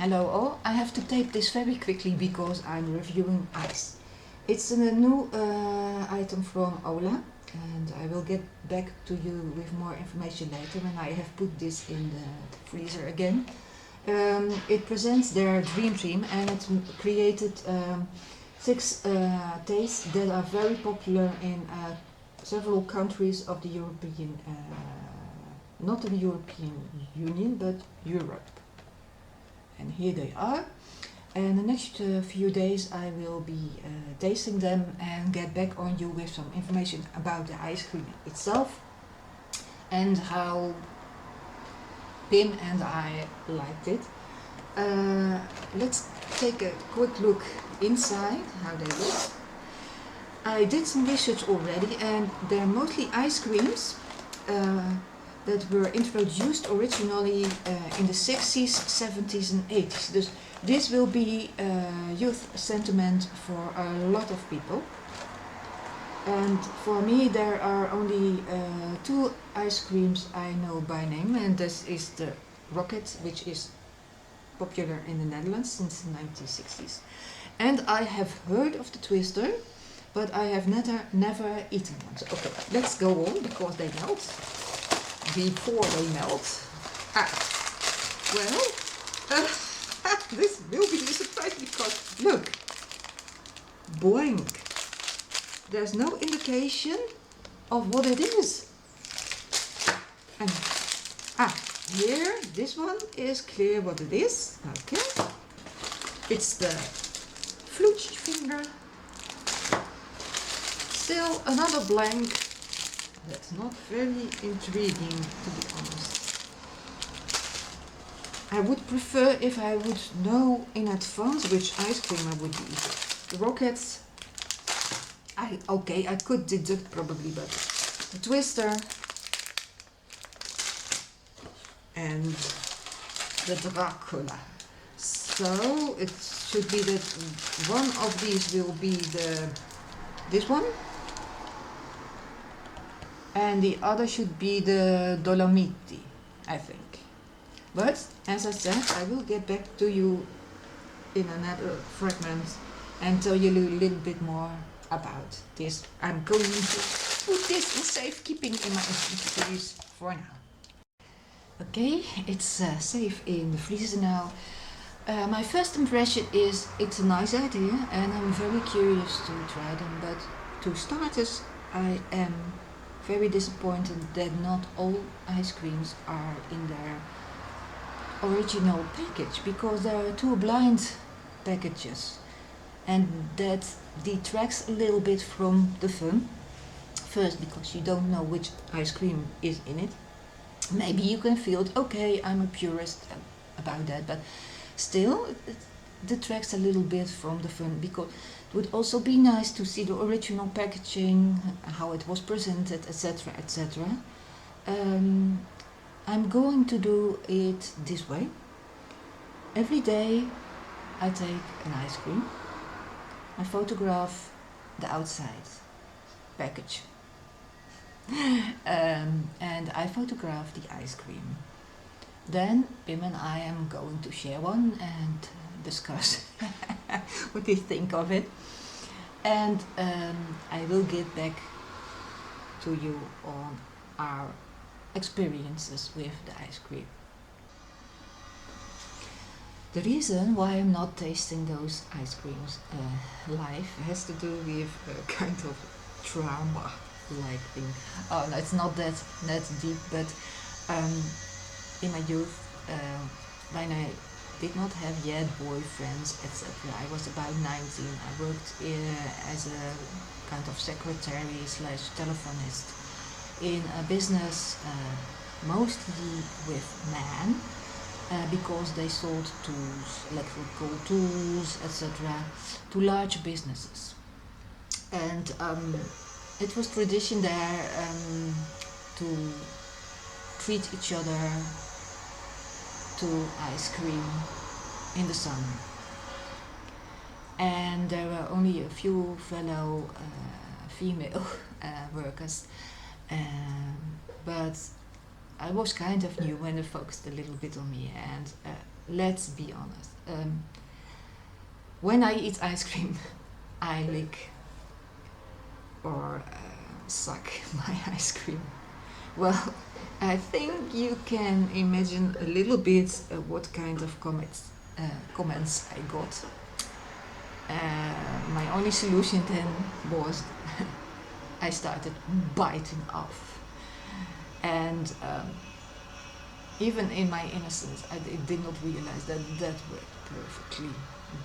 Hello all, I have to tape this very quickly because I'm reviewing ice. It's a new item from Ola, and I will get back to you with more information later when I have put this in the freezer again. It presents their dream and it created 6 tastes that are very popular in several countries of the European, not the European Union, but Europe. And here they are. And the next few days I will be tasting them and get back on you with some information about the ice cream itself and how Pim and I liked it. Let's take a quick look inside, how they look. I did some research already, and they're mostly ice creams that were introduced originally in the 60s, 70s and 80s. This will be youth sentiment for a lot of people. And for me there are only 2 ice creams I know by name, and this is the Raket, which is popular in the Netherlands since the 1960s. And I have heard of the Twister, but I have never eaten one. So, okay, let's go on because they melt. Before they melt. This will be a surprise because look, blank. There's no indication of what it is. And here, this one is clear what it is. Okay, it's the flutch finger. Still another blank. That's not very intriguing, to be honest. I would prefer if I would know in advance which ice cream I would eat. The Rockets, I could deduct probably, but the Twister and the Dracula. So it should be that one of these will be this one. And the other should be the dolomiti, I think. But, as I said, I will get back to you in another fragment and tell you a little bit more about this. I'm going to put this in safekeeping in my freezer for now. Okay, it's safe in the freezer now. My first impression is it's a nice idea and I'm very curious to try them, but to starters, I am very disappointed that not all ice creams are in their original package, because there are 2 blind packages and that detracts a little bit from the fun. First, because you don't know which ice cream is in it. Maybe you can feel it, okay, I'm a purist about that, but still it detracts a little bit from the fun, because it would also be nice to see the original packaging, how it was presented, etc, etc. I'm going to do it this way. Every day I take an ice cream, I photograph the outside package and I photograph the ice cream. Then Pim and I am going to share one and discuss what they think of it, and I will get back to you on our experiences with the ice cream. The reason why I'm not tasting those ice creams live has to do with a kind of trauma-like thing. Oh, no, it's not that deep, but in my youth, when I did not have yet boyfriends, etc. I was about 19. I worked as a kind of secretary / telephonist in a business mostly with men, because they sold tools, electrical tools, etc. to large businesses. And it was tradition there to treat each other to ice cream in the summer. And there were only a few fellow female workers, but I was kind of new and they focused a little bit on me, and let's be honest. When I eat ice cream, I lick or suck my ice cream. Well, I think you can imagine a little bit what kind of comments I got. My only solution then was I started biting off. And even in my innocence, I did not realize that that word perfectly,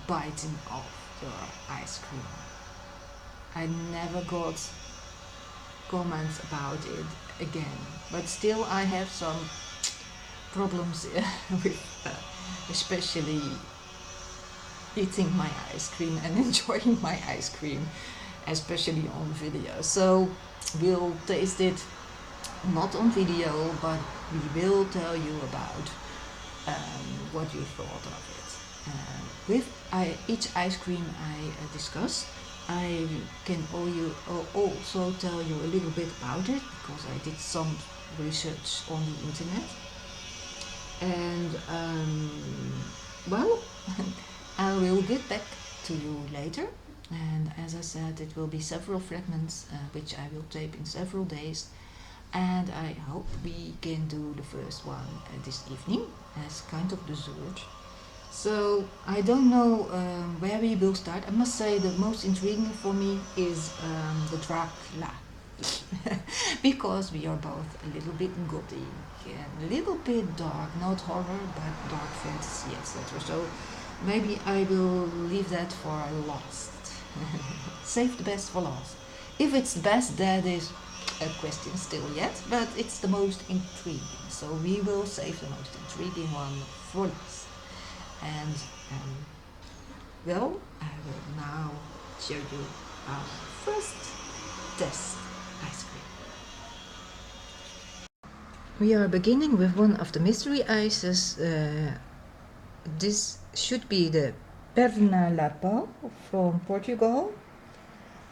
biting off your ice cream. I never got comments about it again, but still I have some problems with especially eating my ice cream and enjoying my ice cream, especially on video. So we'll taste it not on video, but we will tell you about what you thought of it. With each ice cream I discuss, I can also tell you a little bit about it, because I did some research on the internet. And well, I will get back to you later. And as I said, it will be several fragments which I will tape in several days. And I hope we can do the first one this evening as kind of dessert. So I don't know where we will start. I must say the most intriguing for me is the dracula. Because we are both a little bit gothic and a little bit dark, not horror but dark fantasy, etc. So maybe I will leave that for last. Save the best for last. If it's the best, that is a question still yet, but it's the most intriguing. So we will save the most intriguing one for last. And well, I will now show you our first test ice cream. We are beginning with one of the mystery ices. This should be the perna from Portugal,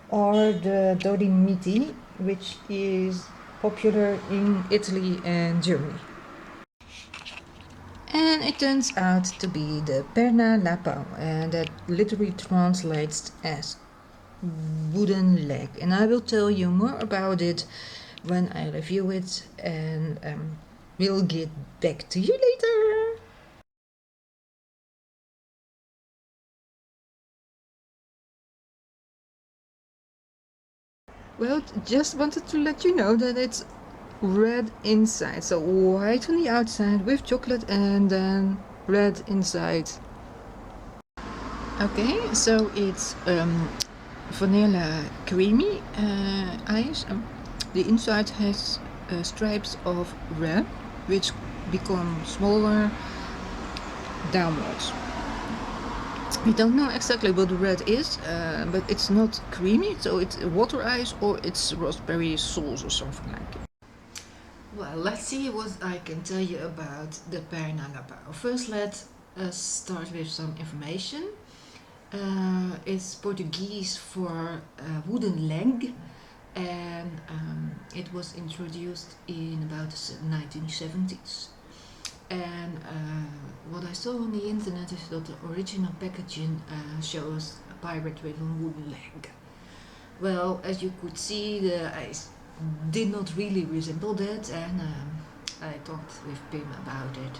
or the dolomiti, which is popular in Italy and Germany. And it turns out to be the perna, and that literally translates as wooden leg. And I will tell you more about it when I review it, and we'll get back to you later. Well, just wanted to let you know that it's red inside, so white on the outside with chocolate and then red inside. Okay, so it's vanilla creamy ice. The inside has stripes of red, which become smaller downwards. We don't know exactly what the red is, but it's not creamy, so it's water ice or it's raspberry sauce or something like it. Well, let's see what I can tell you about the perna. First, let us start with some information. It's Portuguese for wooden leg, and it was introduced in about the 1970s. And what I saw on the internet is that the original packaging shows a pirate with a wooden leg. Well, as you could see, the ice did not really resemble that, and I talked with Pim about it,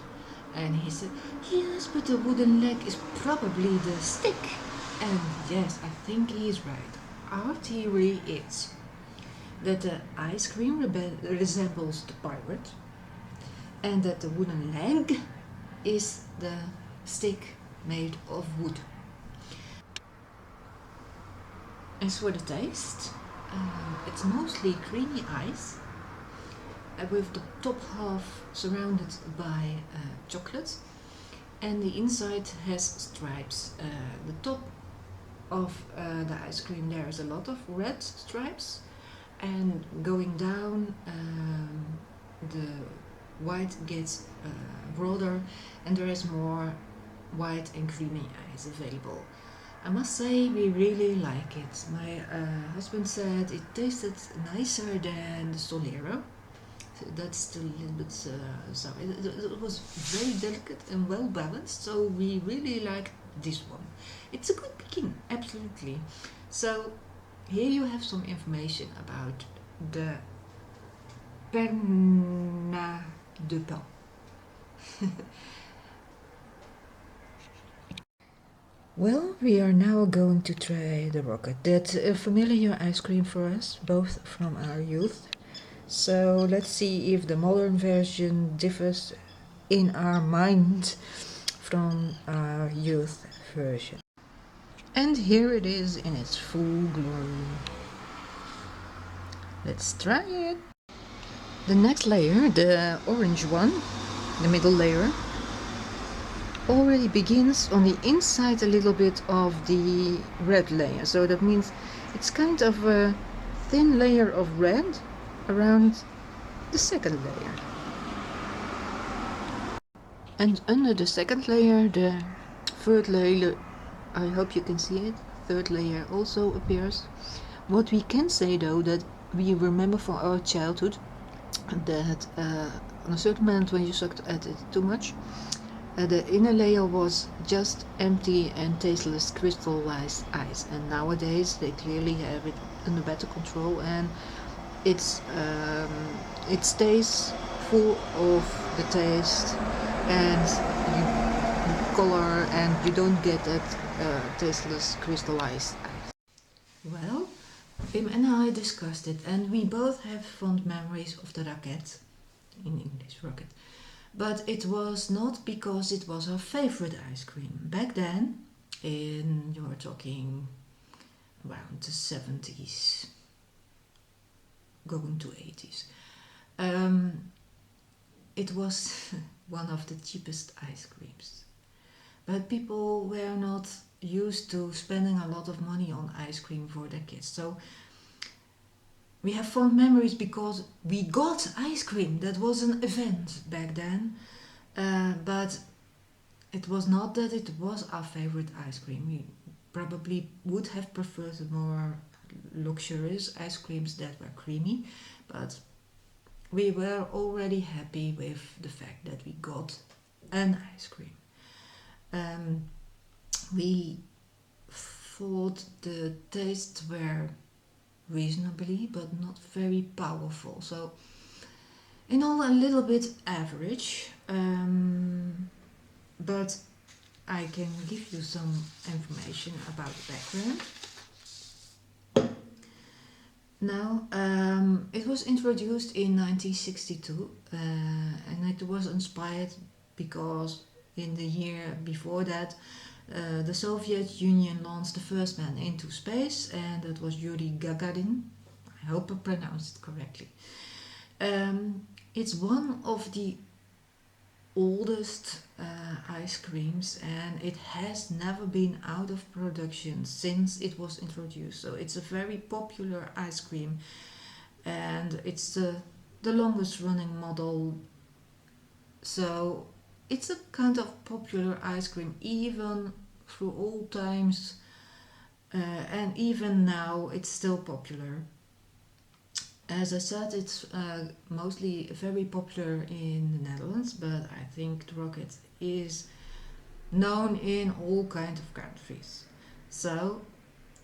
and he said, yes, but the wooden leg is probably the stick. And yes, I think he is right. Our theory is that the ice cream resembles the pirate, and that the wooden leg is the stick made of wood. As for the taste, it's mostly creamy ice with the top half surrounded by chocolate, and the inside has stripes. The top of the ice cream, there is a lot of red stripes, and going down the white gets broader, and there is more white and creamy ice available. I must say we really like it. My husband said it tasted nicer than the Solero, That's still a little bit sour. It was very delicate and well balanced, so we really liked this one. It's a good begin, absolutely. So here you have some information about the perna de pain. Well, we are now going to try the Rocket. That's a familiar ice cream for us, both from our youth. So let's see if the modern version differs in our mind from our youth version. And here it is in its full glory. Let's try it. The next layer, the orange one, the middle layer, already begins on the inside a little bit of the red layer. So that means it's kind of a thin layer of red around the second layer. And under the second layer, the third layer, I hope you can see it, third layer also appears. What we can say though, that we remember from our childhood, that on a certain moment when you sucked at it too much, the inner layer was just empty and tasteless crystallized ice, and nowadays they clearly have it under better control, and it stays full of the taste and color, and you don't get that tasteless crystallized ice. Well, Wim and I discussed it, and we both have fond memories of the Raket, in English Rocket. But it was not because it was our favorite ice cream. Back then, you were talking around the 70s, going to 80s. It was one of the cheapest ice creams. But people were not used to spending a lot of money on ice cream for their kids. So we have fond memories because we got ice cream. That was an event back then. But it was not that it was our favorite ice cream. We probably would have preferred the more luxurious ice creams that were creamy. But we were already happy with the fact that we got an ice cream. We thought the tastes were reasonably but not very powerful, so in all a little bit average, but I can give you some information about the background. Now, it was introduced in 1962, and it was inspired because in the year before that the Soviet Union launched the first man into space, and that was Yuri Gagarin. I hope I pronounced it correctly. It's one of the oldest ice creams, and it has never been out of production since it was introduced. So it's a very popular ice cream, and it's the longest running model. So it's a kind of popular ice cream even through all times, and even now it's still popular. As I said, it's mostly very popular in the Netherlands, but I think the Rocket is known in all kinds of countries. So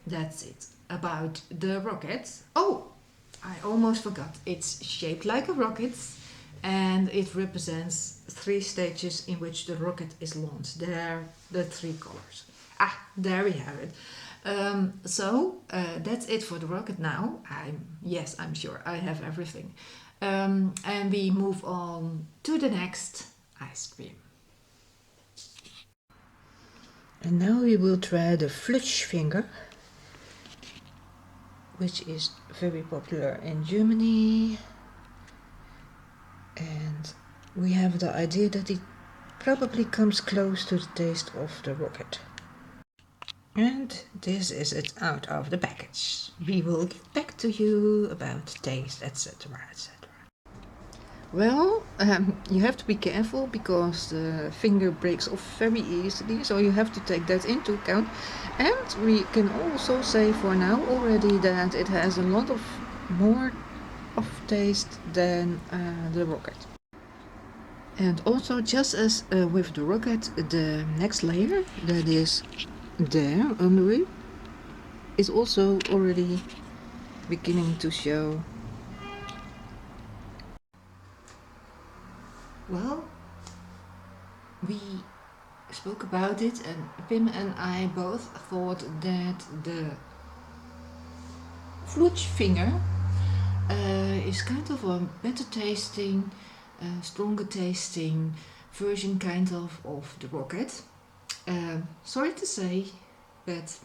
that's it about the Rocket. Oh, I almost forgot. It's shaped like a rocket, and it represents 3 stages in which the rocket is launched. There, the 3 colors. There we have it. So that's it for the Rocket now. I'm sure I have everything. And we move on to the next ice cream. And now we will try the flutch finger, which is very popular in Germany. And we have the idea that it probably comes close to the taste of the Rocket. And this is it out of the package. We will get back to you about taste, etc., etc. Well, you have to be careful because the finger breaks off very easily, so you have to take that into account. And we can also say for now already that it has a lot of more of taste than the Raket. And also, just as with the Raket, the next layer that is there under it is also already beginning to show. Well, we spoke about it, and Pim and I both thought that the flutch finger is kind of a better tasting, stronger tasting version kind of the Raket. Sorry to say, but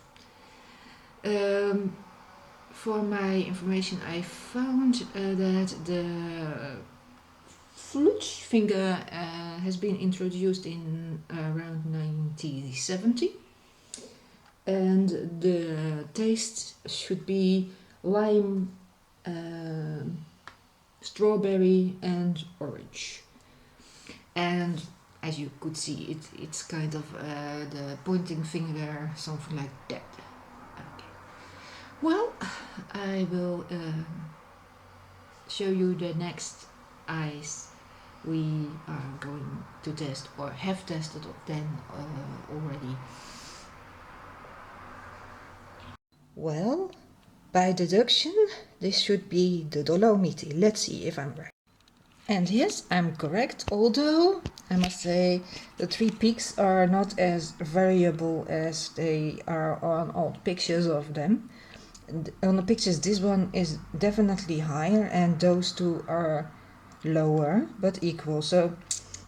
for my information I found that the flutch finger has been introduced in around 1970, and the taste should be lime, strawberry and orange. And as you could see, it's kind of the pointing finger, something like that. Okay. Well, I will show you the next ice we are going to test, or have tested then already. Well, by deduction, this should be the Dolomiti. Let's see if I'm right. And yes, I'm correct, although I must say the three peaks are not as variable as they are on all pictures of them. On the pictures, this one is definitely higher, and those two are lower but equal. So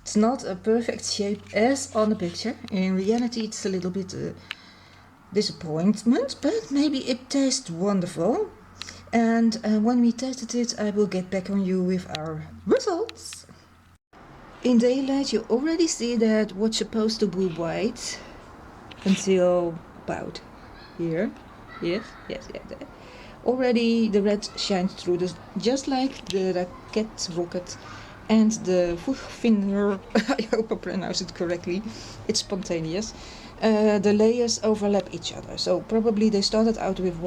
it's not a perfect shape as on the picture. In reality, it's a little bit disappointment, but maybe it tastes wonderful. And when we tested it, I will get back on you with our results. In daylight, you already see that what's supposed to be white until about here. Yes. Already the red shines through, this, just like the Raket, and the finger. I hope I pronounce it correctly. It's spontaneous. The layers overlap each other, so probably they started out with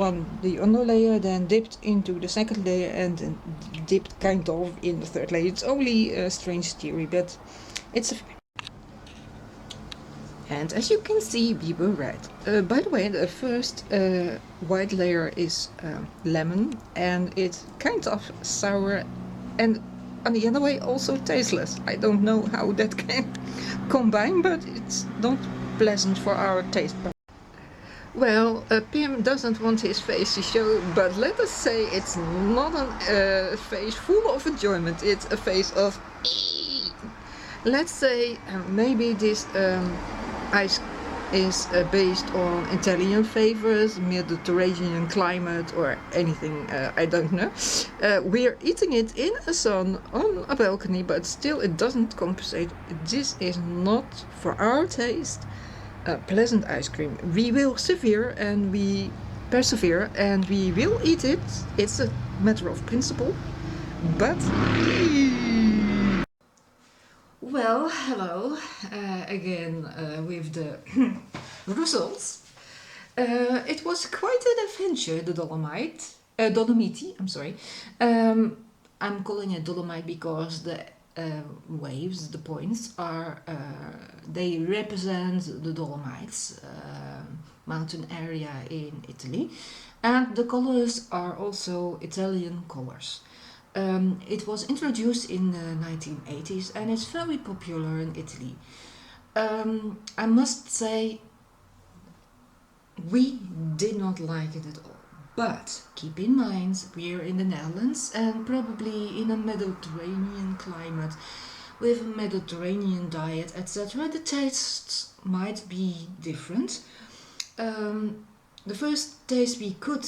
the under layer, then dipped into the second layer, and then dipped kind of in the third layer. It's only a strange theory, but it's a fact. And as you can see, we were right. By the way, the first white layer is lemon, and it's kind of sour, and on the other way also tasteless. I don't know how that can combine, but it's not pleasant for our taste buds. Well, Pim doesn't want his face to show, but let us say it's not a face full of enjoyment. It's a face of let's say maybe this ice is based on Italian flavors, Mediterranean climate, or anything, I don't know. We're eating it in a sun on a balcony, but still it doesn't compensate. This is not, for our taste, a pleasant ice cream. We will persevere and we will eat it. It's a matter of principle, but well, hello again with the results. It was quite an adventure, the Dolomiti, I'm sorry. I'm calling it Dolomite because the waves, the points, are they represent the Dolomites, mountain area in Italy, and the colors are also Italian colors. It was introduced in the 1980s and it's very popular in Italy. I must say we did not like it at all. But keep in mind, we're in the Netherlands and probably in a Mediterranean climate with a Mediterranean diet, etc. The tastes might be different. The first taste we could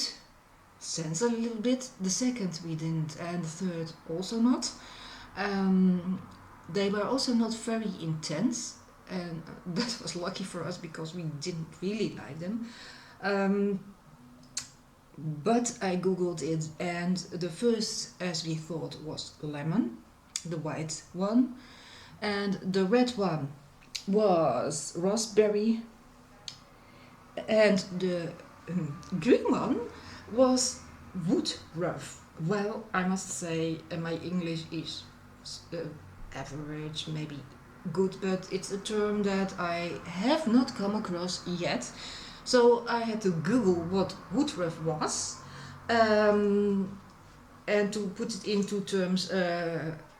sense a little bit, the second we didn't, and the third also not. They were also not very intense, and that was lucky for us because we didn't really like them. But I googled it, and the first, as we thought, was lemon, the white one, and the red one was raspberry, and the green one was wood rough. Well, I must say my English is uh, average, maybe good, but it's a term that I have not come across yet. So I had to Google what woodruff was, um, and to put it into terms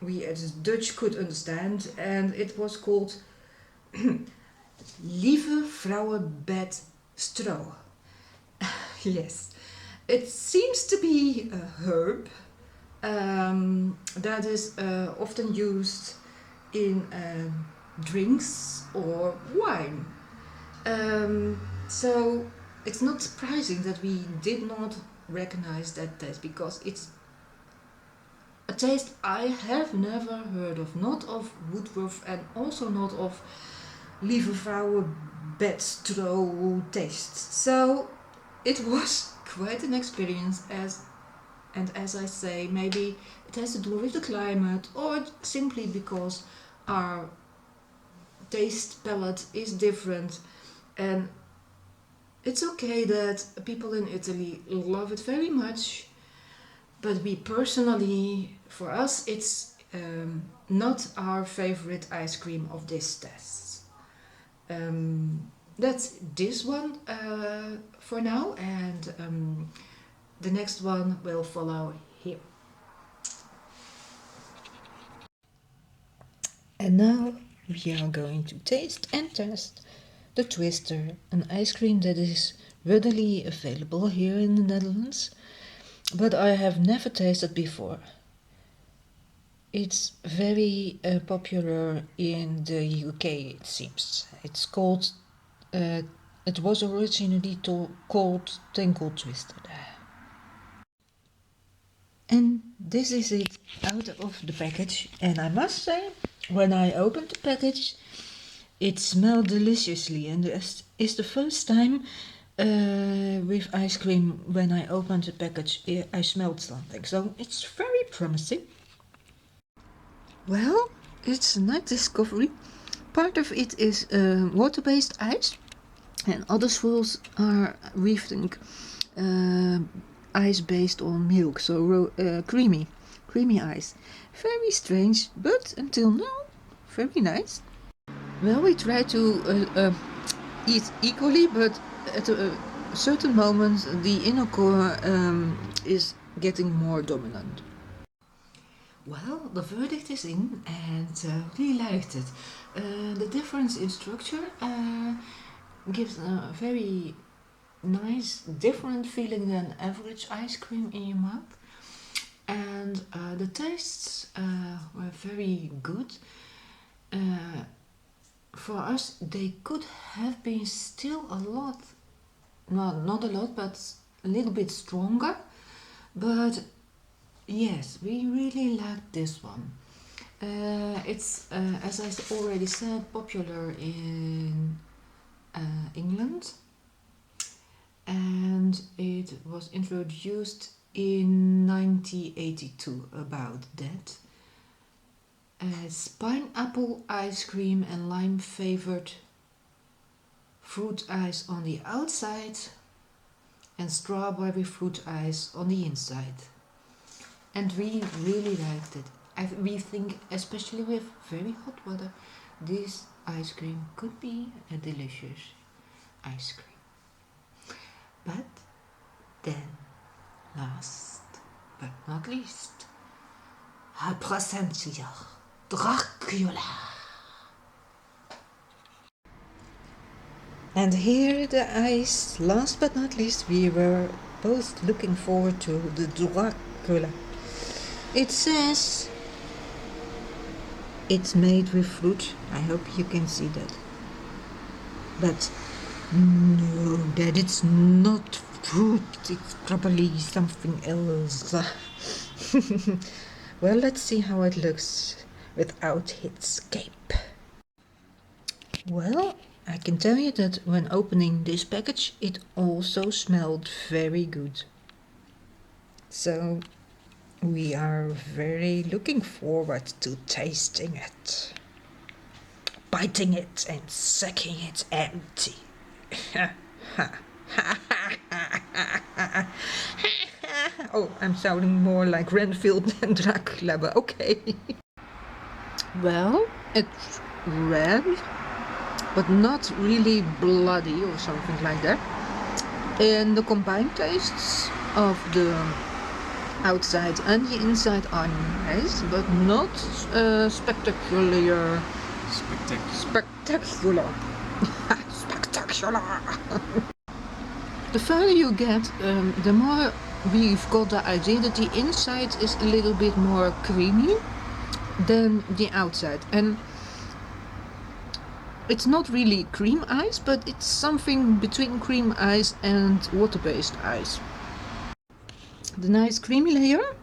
we as Dutch could understand, and it was called Lieve Vrouwenbed Stro. Yes, it seems to be a herb that is often used in drinks or wine. So it's not surprising that we did not recognize that taste because it's a taste I have never heard of, not of woodruff and also not of lieve vrouwen bedstro taste. So it was quite an experience as I say, maybe it has to do with the climate or simply because our taste palette is different, and it's okay that people in Italy love it very much, but we personally, for us, it's not our favorite ice cream of this test. That's this one for now, and the next one will follow here. And now we are going to taste and test the Twister, an ice cream that is readily available here in the Netherlands, but I have never tasted before. It's very popular in the UK, it seems. It's called, it was originally called Tinkle Twister. And this is it out of the package, and I must say, when I opened the package, it smelled deliciously, and this is the first time with ice cream when I opened the package I smelled something, so it's very promising. Well, it's a nice discovery. Part of it is water-based ice, and other swirls are, we think, ice based on milk, so creamy ice. Very strange, but until now, very nice. Well, we try to eat equally, but at a certain moment, the inner core is getting more dominant. Well, the verdict is in, and really liked it. The difference in structure gives a very nice, different feeling than average ice cream in your mouth. And the tastes were very good. For us, they could have been still a lot, well, not a lot, but a little bit stronger. But yes, we really liked this one. It's, as I already said, popular in England, and it was introduced in 1982, about that. It's pineapple ice cream and lime flavored fruit ice on the outside and strawberry fruit ice on the inside. And we really liked it. We think, especially with very hot weather, this ice cream could be a delicious ice cream. But then, last but not least, I present you Dracula. And here the ice, last but not least, we were both looking forward to the Dracula. It says it's made with fruit. I hope you can see that. But no, that it's not fruit, it's probably something else. Well, let's see how it looks without its cape. Well, I can tell you that when opening this package, it also smelled very good. So we are very looking forward to tasting it, biting it and sucking it empty. Oh, I'm sounding more like Renfield than Dracula, but okay. Well, it's red, but not really bloody or something like that. And the combined tastes of the outside and the inside are nice, but not spectacular. Spectacular. Spectacular. The further you get, the more we've got the idea that the inside is a little bit more creamy than the outside. And it's not really cream ice, but it's something between cream ice and water-based ice. The nice creamy layer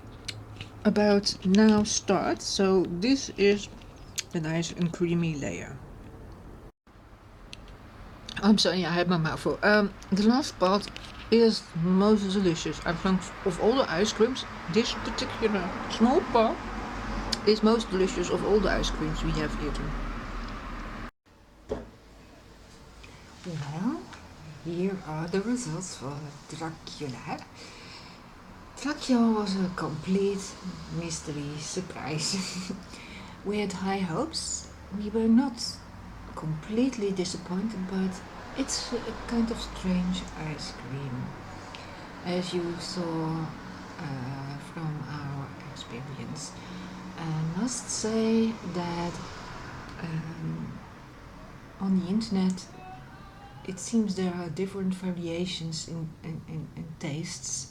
about now starts, so this is the nice and creamy layer. I'm sorry, I had my mouth full. The last part is most delicious. I think of all the ice creams, this particular small part is most delicious of all the ice creams we have eaten. Well, here are the results for Dracula. Dracula was a complete mystery surprise. We had high hopes. We were not completely disappointed, but it's a kind of strange ice cream, as you saw from our experience. I must say that on the internet it seems there are different variations in tastes.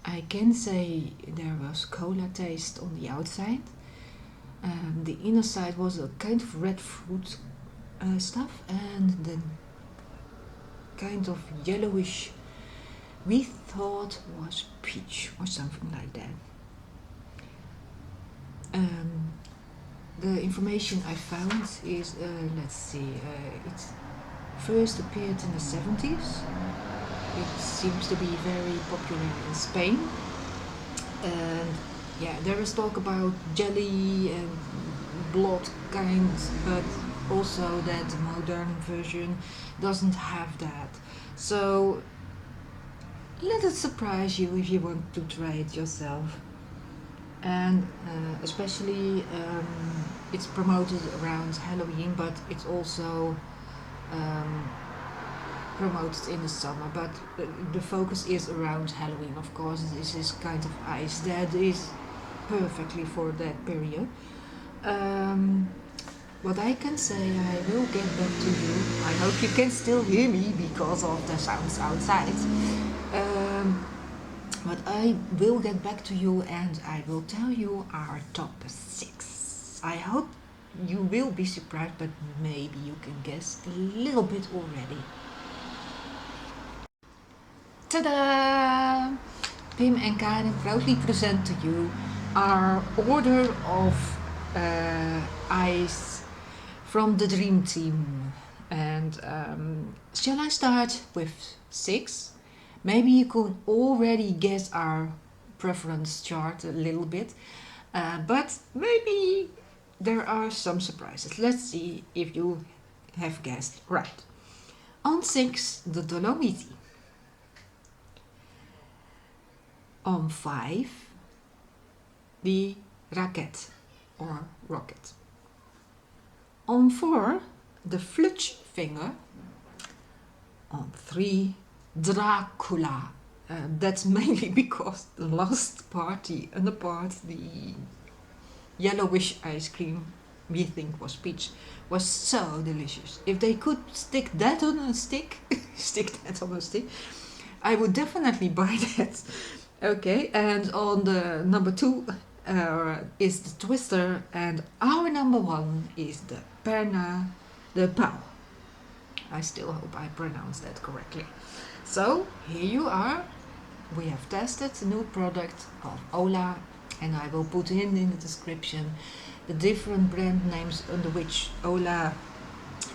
I can say there was cola taste on the outside. The inner side was a kind of red fruit stuff, and the kind of yellowish we thought was peach or something like that. The information I found is, let's see, it first appeared in the 70s. It seems to be very popular in Spain. And yeah, there is talk about jelly and blood kind, but also that the modern version doesn't have that. So let it surprise you if you want to try it yourself. And especially it's promoted around Halloween, but it's also promoted in the summer, but the focus is around Halloween. Of course, this is kind of ice that is perfectly for that period. What I can say, I will get back to you. I hope you can still hear me because of the sounds outside. But I will get back to you and I will tell you our top 6. I hope you will be surprised, but maybe you can guess a little bit already. Ta-da! Pim and Karen proudly present to you our order of ice from the Dream Team. And shall I start with 6? Maybe you could already guess our preference chart a little bit, but maybe there are some surprises. Let's see if you have guessed right. On 6, the Dolomiti. On 5, the Raket or Rocket. On 4, the flutch finger. On 3, Dracula. That's mainly because the last part, the under part, the yellowish ice cream we think was peach, was so delicious. If they could stick that on a stick, I would definitely buy that. Okay, and on the number 2 is the Twister, and our number 1 is the perna, the pow. I still hope I pronounced that correctly. So here you are. We have tested the new product of Ola, and I will put in the description the different brand names under which Ola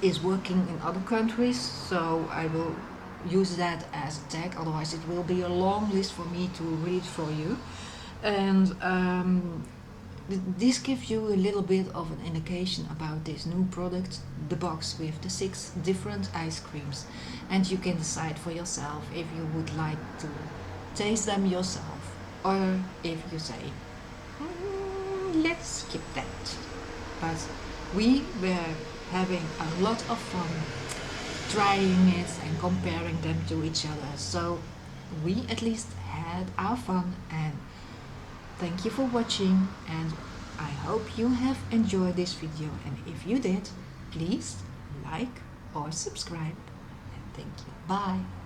is working in other countries. So I will use that as a tag, otherwise it will be a long list for me to read for you. And this gives you a little bit of an indication about this new product, the box with the 6 different ice creams, and you can decide for yourself if you would like to taste them yourself. Or if you say, let's skip that. But we were having a lot of fun trying it and comparing them to each other. So we at least had our fun, and thank you for watching, and I hope you have enjoyed this video, and if you did, please like or subscribe, and thank you. Bye.